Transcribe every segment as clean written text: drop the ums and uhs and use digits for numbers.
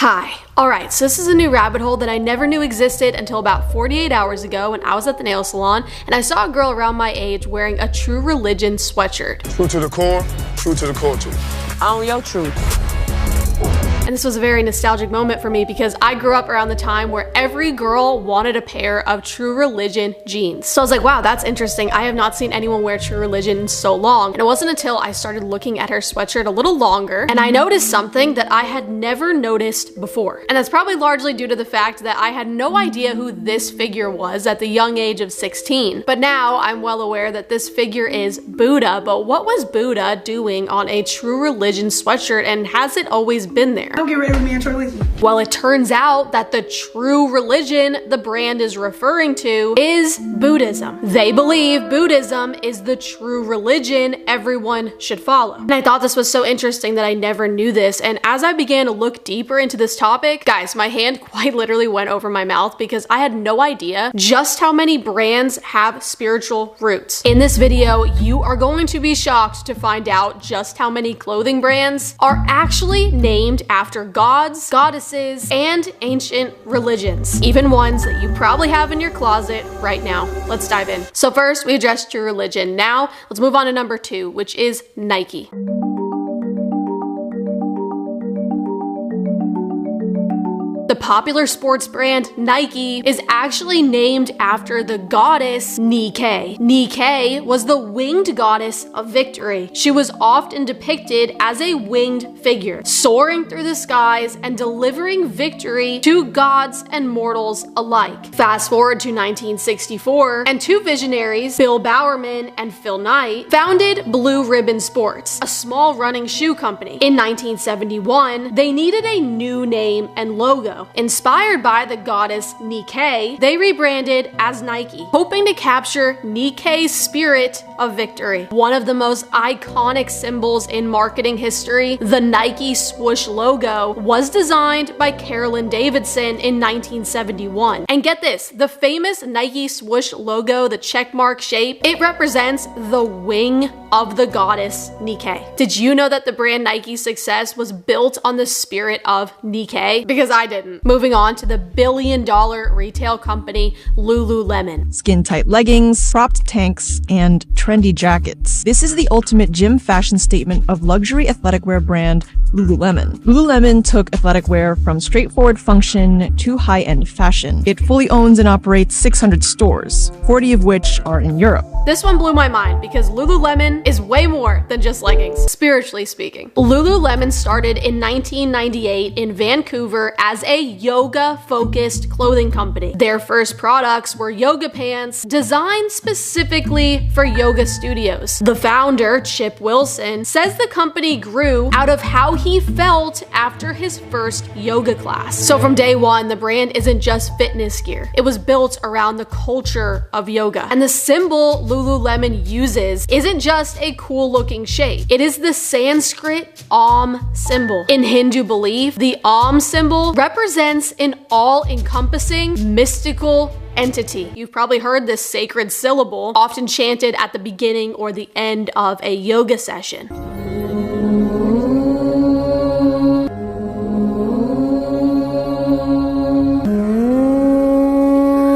Hi. Alright, so this is a new rabbit hole that I never knew existed until about 48 hours ago when I was at the nail salon and I saw a girl around my age wearing a True Religion sweatshirt. True to the core, true to the culture. On your truth. And this was a very nostalgic moment for me because I grew up around the time where every girl wanted a pair of True Religion jeans. So I was like, wow, that's interesting. I have not seen anyone wear True Religion in so long. And it wasn't until I started looking at her sweatshirt a little longer and I noticed something that I had never noticed before. And that's probably largely due to the fact that I had no idea who this figure was at the young age of 16. But now I'm well aware that this figure is Buddha. But what was Buddha doing on a True Religion sweatshirt, and has it always been there? Don't get rid of me, I'm trying to leave. Well, it turns out that the True Religion the brand is referring to is Buddhism. They believe Buddhism is the true religion everyone should follow. And I thought this was so interesting that I never knew this. And as I began to look deeper into this topic, guys, my hand quite literally went over my mouth because I had no idea just how many brands have spiritual roots. In this video, you are going to be shocked to find out just how many clothing brands are actually named after gods, goddesses, and ancient religions, even ones that you probably have in your closet right now. Let's dive in. So first, we addressed True Religion. Now, let's move on to number 2, which is Nike. The popular sports brand Nike is actually named after the goddess Nike. Nike was the winged goddess of victory. She was often depicted as a winged figure, soaring through the skies and delivering victory to gods and mortals alike. Fast forward to 1964, and two visionaries, Bill Bowerman and Phil Knight, founded Blue Ribbon Sports, a small running shoe company. In 1971, they needed a new name and logo. Inspired by the goddess Nike, they rebranded as Nike, hoping to capture Nike's spirit of victory. One of the most iconic symbols in marketing history, the Nike swoosh logo, was designed by Carolyn Davidson in 1971. And get this, the famous Nike swoosh logo, the checkmark shape, it represents the wing of the goddess Nike. Did you know that the brand Nike's success was built on the spirit of Nike? Because I didn't. Moving on to the billion-dollar retail company Lululemon. Skin-tight leggings, cropped tanks, and trendy jackets. This is the ultimate gym fashion statement of luxury athletic wear brand Lululemon. Lululemon took athletic wear from straightforward function to high-end fashion. It fully owns and operates 600 stores, 40 of which are in Europe. This one blew my mind because Lululemon is way more than just leggings, spiritually speaking. Lululemon started in 1998 in Vancouver as a yoga-focused clothing company. Their first products were yoga pants designed specifically for yoga studios. The founder, Chip Wilson, says the company grew out of how he felt after his first yoga class. So from day one, the brand isn't just fitness gear. It was built around the culture of yoga. And the symbol Lululemon uses isn't just a cool looking shape. It is the Sanskrit Om symbol. In Hindu belief, the Om symbol represents an all-encompassing mystical entity. You've probably heard this sacred syllable often chanted at the beginning or the end of a yoga session.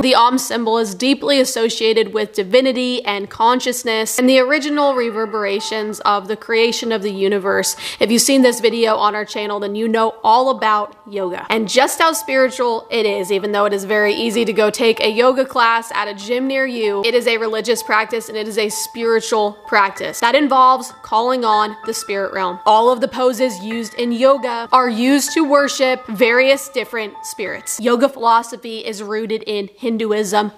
The Om symbol is deeply associated with divinity and consciousness and the original reverberations of the creation of the universe. If you've seen this video on our channel, then you know all about yoga and just how spiritual it is. Even though it is very easy to go take a yoga class at a gym near you, it is a religious practice and it is a spiritual practice that involves calling on the spirit realm. All of the poses used in yoga are used to worship various different spirits. Yoga philosophy is rooted in Hinduism.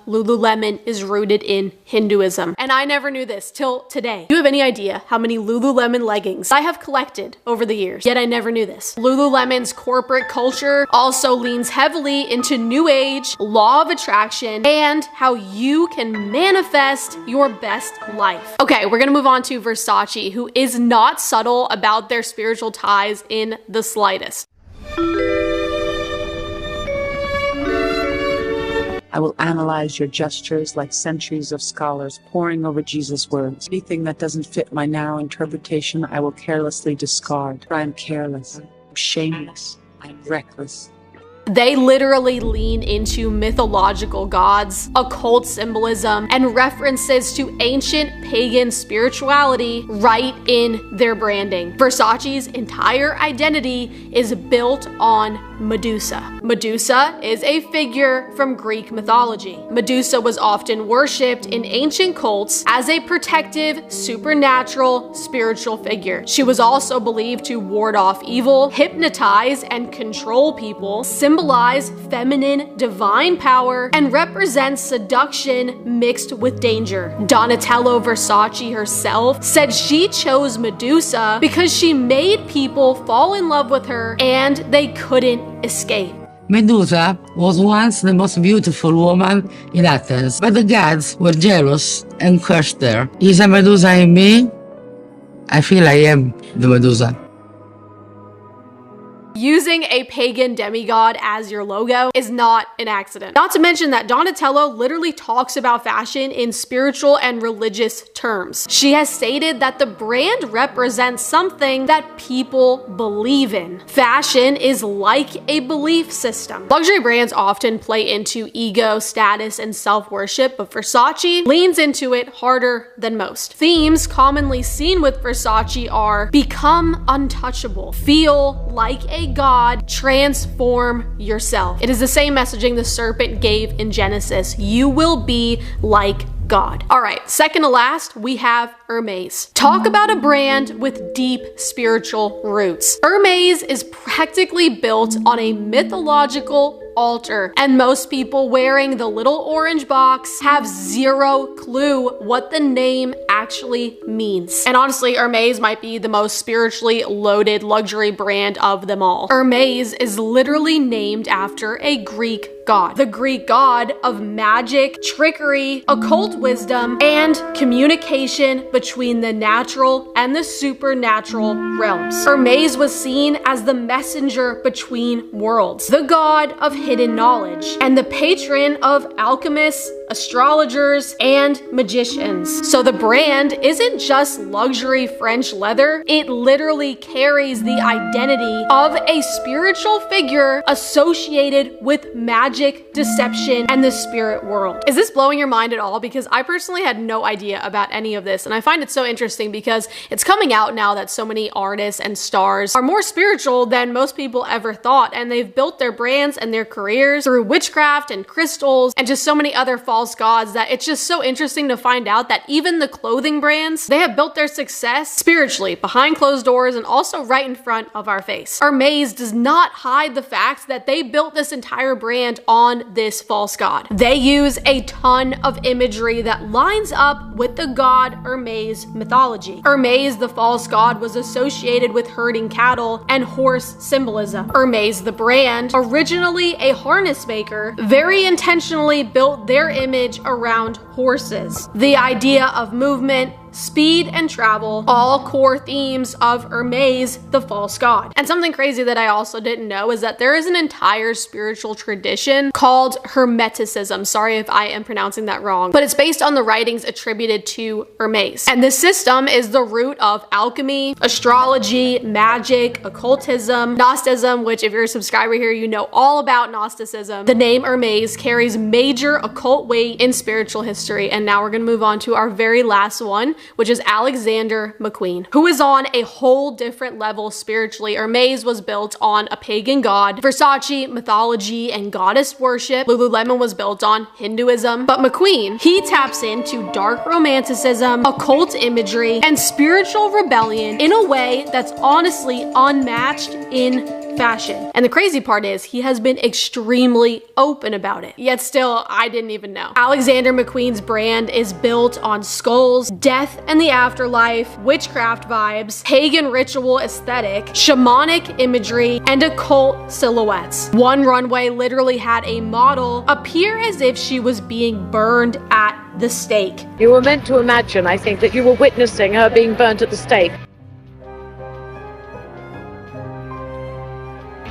Lululemon is rooted in Hinduism. And I never knew this till today. Do you have any idea how many Lululemon leggings I have collected over the years? Yet I never knew this. Lululemon's corporate culture also leans heavily into new age, law of attraction, and how you can manifest your best life. Okay, we're gonna move on to Versace, who is not subtle about their spiritual ties in the slightest. I will analyze your gestures like centuries of scholars poring over Jesus' words. Anything that doesn't fit my narrow interpretation, I will carelessly discard. For I am careless, I'm shameless, I'm reckless. They literally lean into mythological gods, occult symbolism, and references to ancient pagan spirituality right in their branding. Versace's entire identity is built on Medusa. Medusa is a figure from Greek mythology. Medusa was often worshipped in ancient cults as a protective, supernatural, spiritual figure. She was also believed to ward off evil, hypnotize and control people, symbolize feminine divine power, and represent seduction mixed with danger. Donatella Versace herself said she chose Medusa because she made people fall in love with her and they couldn't escape. Medusa was once the most beautiful woman in Athens, but the gods were jealous and cursed her. Is a Medusa in me? I feel I am the Medusa. Using a pagan demigod as your logo is not an accident. Not to mention that Donatello literally talks about fashion in spiritual and religious terms. She has stated that the brand represents something that people believe in. Fashion is like a belief system. Luxury brands often play into ego, status, and self-worship, but Versace leans into it harder than most. Themes commonly seen with Versace are become untouchable, feel like a god, transform yourself. It is the same messaging the serpent gave in Genesis. You will be like God. All right, second to last, we have Hermes. Talk about a brand with deep spiritual roots. Hermes is practically built on a mythological altar, and most people wearing the little orange box have zero clue what the name actually means. And honestly, Hermes might be the most spiritually loaded luxury brand of them all. Hermes is literally named after a Greek god, the Greek god of magic, trickery, occult wisdom, and communication between the natural and the supernatural realms. Hermes was seen as the messenger between worlds, the god of hidden knowledge, and the patron of alchemists, astrologers, and magicians. So the brand isn't just luxury French leather, it literally carries the identity of a spiritual figure associated with magic, deception, and the spirit world. Is this blowing your mind at all? Because I personally had no idea about any of this, and I find it so interesting because it's coming out now that so many artists and stars are more spiritual than most people ever thought, and they've built their brands and their careers through witchcraft and crystals and just so many other false gods that it's just so interesting to find out that even the clothing brands, they have built their success spiritually behind closed doors and also right in front of our face. Hermes does not hide the fact that they built this entire brand on this false god. They use a ton of imagery that lines up with the god Hermes mythology. Hermes, the false god, was associated with herding cattle and horse symbolism. Hermes, the brand, originally a harness maker, very intentionally built their image around horses. The idea of movement, speed, and travel, all core themes of Hermes, the false god. And something crazy that I also didn't know is that there is an entire spiritual tradition called Hermeticism. Sorry if I am pronouncing that wrong, but it's based on the writings attributed to Hermes. And this system is the root of alchemy, astrology, magic, occultism, Gnosticism, which if you're a subscriber here, you know all about Gnosticism. The name Hermes carries major occult weight in spiritual history. And now we're gonna move on to our very last one, which is Alexander McQueen, who is on a whole different level spiritually. Hermes was built on a pagan god, Versace, mythology, and goddess worship. Lululemon was built on Hinduism. But McQueen, he taps into dark romanticism, occult imagery, and spiritual rebellion in a way that's honestly unmatched in fashion. And the crazy part is he has been extremely open about it. Yet still, I didn't even know. Alexander McQueen's brand is built on skulls, death and the afterlife, witchcraft vibes, pagan ritual aesthetic, shamanic imagery, and occult silhouettes. One runway literally had a model appear as if she was being burned at the stake. You were meant to imagine, I think, that you were witnessing her being burnt at the stake.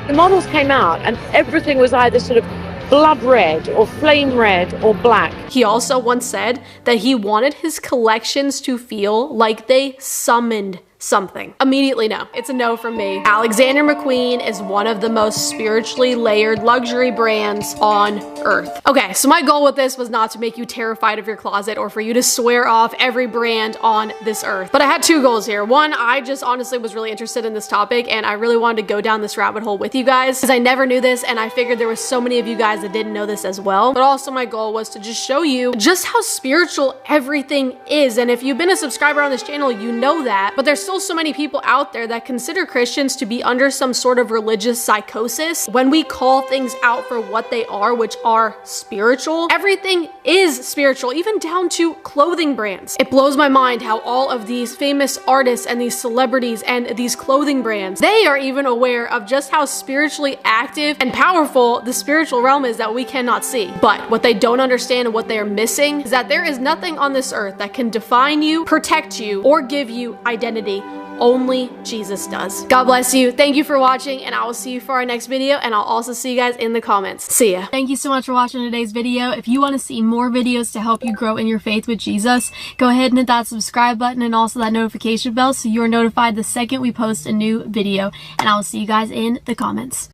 The models came out and everything was either sort of blood red or flame red or black. He also once said that he wanted his collections to feel like they summoned something? Immediately no. It's a no from me. Alexander McQueen is one of the most spiritually layered luxury brands on earth. Okay, so my goal with this was not to make you terrified of your closet or for you to swear off every brand on this earth. But I had two goals here. One, I just honestly was really interested in this topic and I really wanted to go down this rabbit hole with you guys because I never knew this and I figured there was so many of you guys that didn't know this as well. But also my goal was to just show you just how spiritual everything is. And if you've been a subscriber on this channel, you know that. But there's still so many people out there that consider Christians to be under some sort of religious psychosis when we call things out for what they are, which are spiritual. Everything is spiritual, even down to clothing brands. It blows my mind how all of these famous artists and these celebrities and these clothing brands, they are even aware of just how spiritually active and powerful the spiritual realm is that we cannot see. But what they don't understand and what they are missing is that there is nothing on this earth that can define you, protect you, or give you identity. Only Jesus does. God bless you. Thank you for watching, and I will see you for our next video, and I'll also see you guys in the comments. See ya. Thank you so much for watching today's video. If you want to see more videos to help you grow in your faith with Jesus, go ahead and hit that subscribe button and also that notification bell so you are notified the second we post a new video, and I will see you guys in the comments.